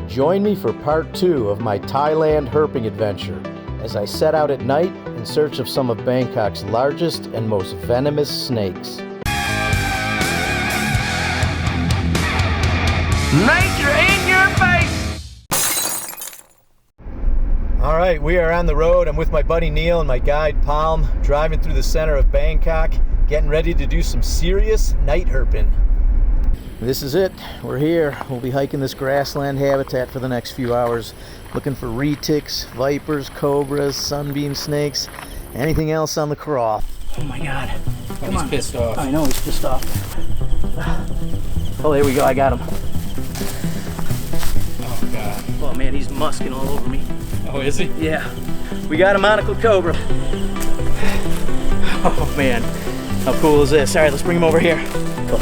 Join me for part 2 of my Thailand herping adventure as I set out at night in search of some of Bangkok's largest and most venomous snakes. Nature in your face! All right, we are on the road. I'm with my buddy Neil and my guide Palm, driving through the center of Bangkok, getting ready to do some serious night herping. This is it. We're here. We'll be hiking this grassland habitat for the next few hours, looking for retics, vipers, cobras, sunbeam snakes, anything else on the crawl. Oh my God. Come on. He's pissed off. I know, he's pissed off. Oh, there we go. I got him. Oh God. Oh man, he's musking all over me. Oh, is he? Yeah. We got a monocled cobra. Oh man. How cool is this? All right, let's bring him over here. Go.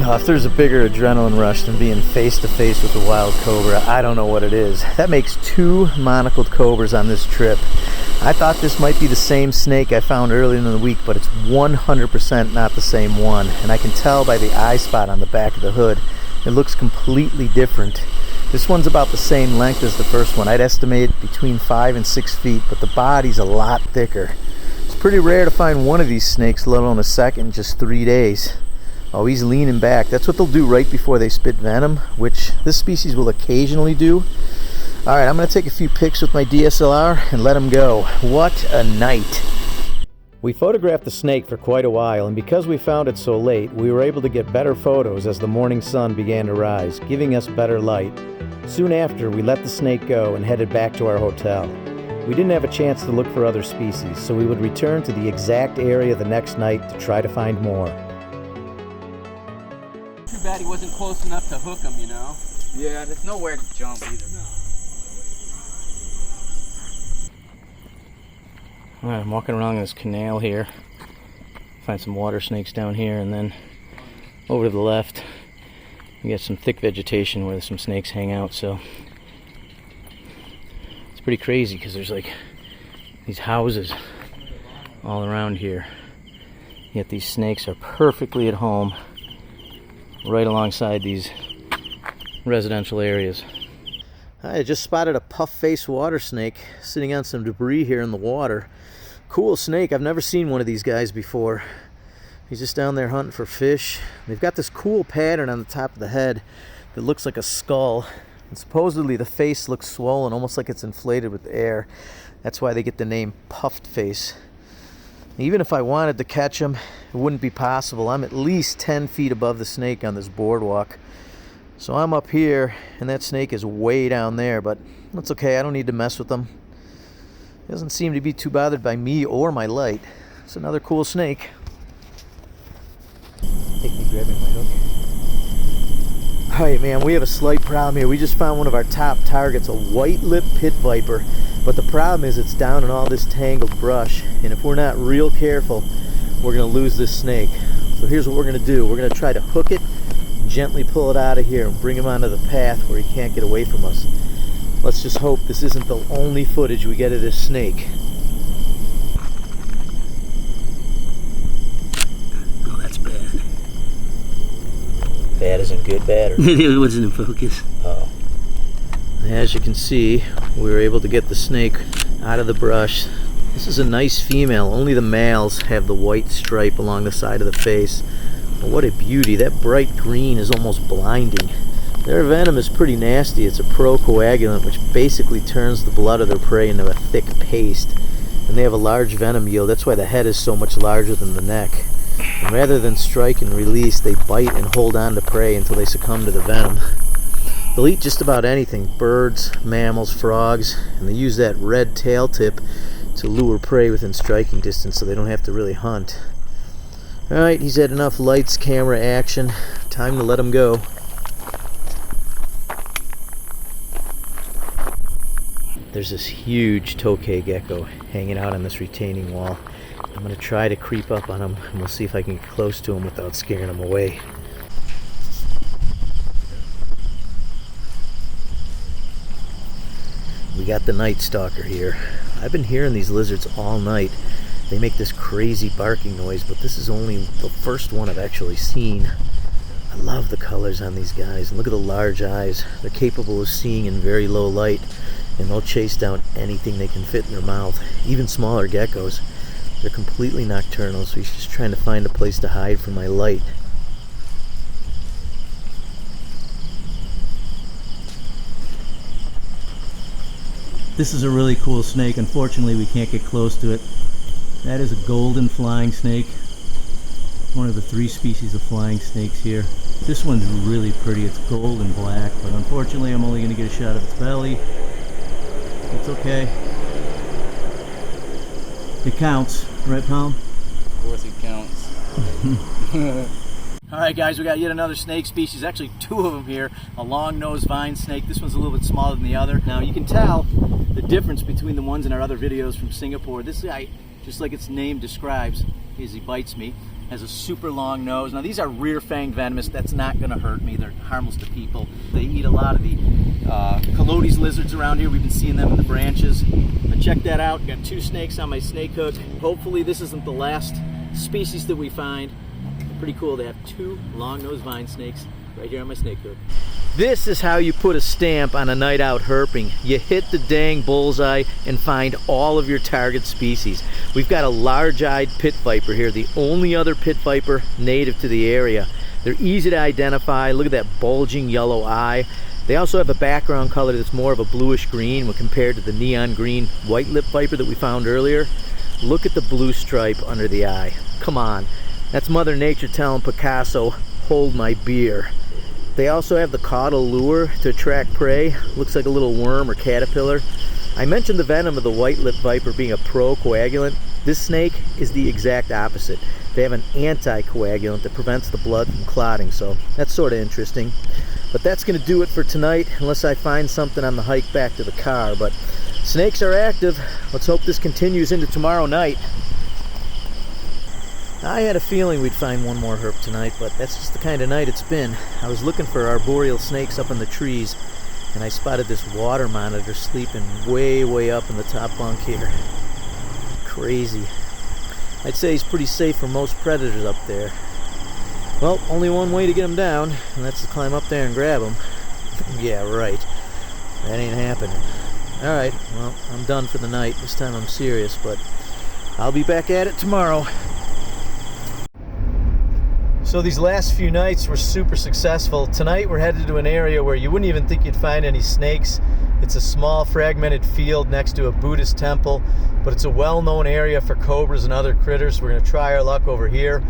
If there's a bigger adrenaline rush than being face to face with a wild cobra, I don't know what it is. That makes 2 monocled cobras on this trip. I thought this might be the same snake I found earlier in the week, but it's 100% not the same one. And I can tell by the eye spot on the back of the hood. It looks completely different. This one's about the same length as the first one. I'd estimate between 5 and 6 feet, but the body's a lot thicker. It's pretty rare to find one of these snakes, let alone a second, in just 3 days. Oh, he's leaning back. That's what they'll do right before they spit venom, which this species will occasionally do. All right, I'm gonna take a few pics with my DSLR and let him go. What a night. We photographed the snake for quite a while, and because we found it so late, we were able to get better photos as the morning sun began to rise, giving us better light. Soon after, we let the snake go and headed back to our hotel. We didn't have a chance to look for other species, so we would return to the exact area the next night to try to find more. Too bad he wasn't close enough to hook him, you know? Yeah, there's nowhere to jump either. All right, I'm walking along this canal here. Find some water snakes down here, and then over to the left, we got some thick vegetation where some snakes hang out. So it's pretty crazy because there's like these houses all around here. Yet these snakes are perfectly at home right alongside these residential areas. I just spotted a puff-faced water snake sitting on some debris here in the water. Cool snake. I've never seen one of these guys before. He's just down there hunting for fish. They've got this cool pattern on the top of the head that looks like a skull. And supposedly the face looks swollen, almost like it's inflated with air. That's why they get the name puffed face. Even if I wanted to catch him, it wouldn't be possible. I'm at least 10 feet above the snake on this boardwalk. So I'm up here, and that snake is way down there, but that's okay. I don't need to mess with him. He doesn't seem to be too bothered by me or my light. It's another cool snake. Take me grabbing my hook. Alright man, we have a slight problem here. We just found one of our top targets, a white-lipped pit viper. But the problem is it's down in all this tangled brush, and if we're not real careful, we're going to lose this snake. So here's what we're going to do. We're going to try to hook it, gently pull it out of here, and bring him onto the path where he can't get away from us. Let's just hope this isn't the only footage we get of this snake. Oh, that's bad. Bad isn't good, bad? Or... It wasn't in focus. Oh. As you can see, we were able to get the snake out of the brush. This is a nice female. Only the males have the white stripe along the side of the face. But what a beauty. That bright green is almost blinding. Their venom is pretty nasty. It's a procoagulant, which basically turns the blood of their prey into a thick paste. And they have a large venom yield. That's why the head is so much larger than the neck. And rather than strike and release, they bite and hold on to prey until they succumb to the venom. They'll eat just about anything, birds, mammals, frogs, and they use that red tail tip to lure prey within striking distance so they don't have to really hunt. Alright, he's had enough lights, camera action. Time to let him go. There's this huge Tokay gecko hanging out on this retaining wall. I'm going to try to creep up on him, and we'll see if I can get close to him without scaring him away. We got the night stalker here. I've been hearing these lizards all night. They make this crazy barking noise, but this is only the first one I've actually seen. I love the color. colors on these guys. And look at the large eyes. They're capable of seeing in very low light, and they'll chase down anything they can fit in their mouth, even smaller geckos. They're completely nocturnal, so he's just trying to find a place to hide from my light. This is a really cool snake. Unfortunately, we can't get close to it. That is a golden flying snake. One of the 3 species of flying snakes here. This one's really pretty. It's gold and black, but unfortunately I'm only going to get a shot of its belly. It's okay. It counts, right, Palm? Of course it counts. Alright guys, we got yet another snake species, actually 2 of them here. A long-nosed vine snake. This one's a little bit smaller than the other. Now you can tell the difference between the ones in our other videos from Singapore. This guy, just like its name describes, as he bites me, has a super long nose. Now these are rear-fanged venomous. That's not going to hurt me. They're harmless to people. They eat a lot of the Calotes lizards around here. We've been seeing them in the branches. But check that out. Got 2 snakes on my snake hook. Hopefully this isn't the last species that we find. Pretty cool to have 2 long-nosed vine snakes right here on my snake hook. This is how you put a stamp on a night out herping. You hit the dang bullseye and find all of your target species. We've got a large-eyed pit viper here, the only other pit viper native to the area. They're easy to identify. Look at that bulging yellow eye. They also have a background color that's more of a bluish green when compared to the neon green white lip viper that we found earlier. Look at the blue stripe under the eye. Come on. That's Mother Nature telling Picasso, hold my beer. They also have the caudal lure to attract prey. Looks like a little worm or caterpillar. I mentioned the venom of the white-lipped viper being a pro-coagulant. This snake is the exact opposite. They have an anti-coagulant that prevents the blood from clotting, so that's sort of interesting. But that's going to do it for tonight, unless I find something on the hike back to the car. But snakes are active. Let's hope this continues into tomorrow night. I had a feeling we'd find one more herp tonight, but that's just the kind of night it's been. I was looking for arboreal snakes up in the trees, and I spotted this water monitor sleeping way up in the top bunk here. Crazy. I'd say he's pretty safe for most predators up there. Well, only one way to get him down, and that's to climb up there and grab him. Yeah, right. That ain't happening. Alright, well, I'm done for the night. This time I'm serious, but I'll be back at it tomorrow. So these last few nights were super successful. Tonight we're headed to an area where you wouldn't even think you'd find any snakes. It's a small fragmented field next to a Buddhist temple, but it's a well-known area for cobras and other critters. We're going to try our luck over here.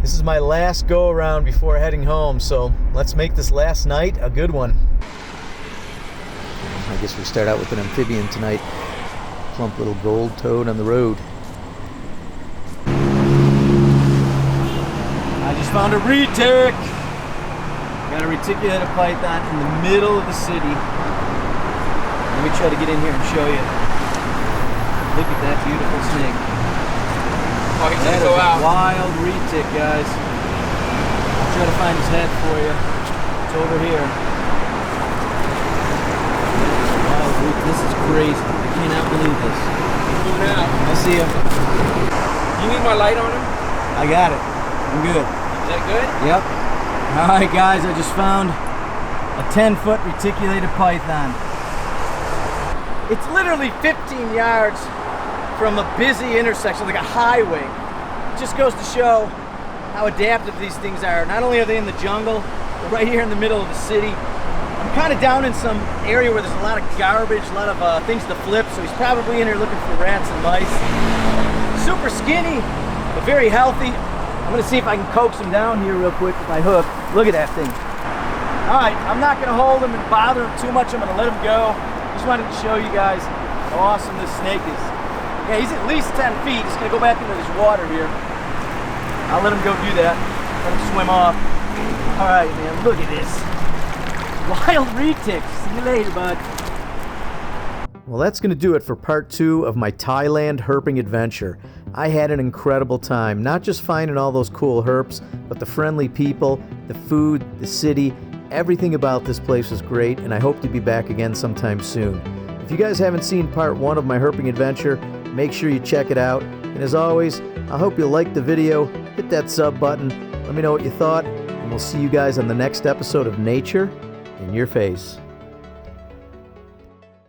This is my last go around before heading home, so let's make this last night a good one. I guess we start out with an amphibian tonight. Plump little gold toad on the road. I just found a retic! Got a reticulated python in the middle of the city. Let me try to get in here and show you. Look at that beautiful snake. Oh, he's That gonna is go a out. wild retic, guys. I'll try to find his head for you. It's over here. Wild retic. This is crazy. I cannot believe this. Moving out. I see him. You need my light on him? I got it. I'm good. Is that good? Yep. Alright guys, I just found a 10-foot reticulated python. It's literally 15 yards from a busy intersection, like a highway. It just goes to show how adaptive these things are. Not only are they in the jungle, but right here in the middle of the city. I'm kind of down in some area where there's a lot of garbage, a lot of things to flip, so he's probably in here looking for rats and mice. Super skinny, but very healthy. I'm gonna see if I can coax him down here real quick with my hook. Look at that thing. All right, I'm not gonna hold him and bother him too much. I'm gonna let him go. Just wanted to show you guys how awesome this snake is. Yeah, he's at least 10 feet. He's gonna go back into this water here. I'll let him go do that. Let him swim off. All right, man, look at this. Wild retics. See you later, bud. Well, that's going to do it for part 2 of my Thailand herping adventure. I had an incredible time, not just finding all those cool herps, but the friendly people, the food, the city, everything about this place was great, and I hope to be back again sometime soon. If you guys haven't seen part 1 of my herping adventure, make sure you check it out. And as always, I hope you liked the video, hit that sub button, let me know what you thought, and and we'll see you guys on the next episode of Nature in Your Face.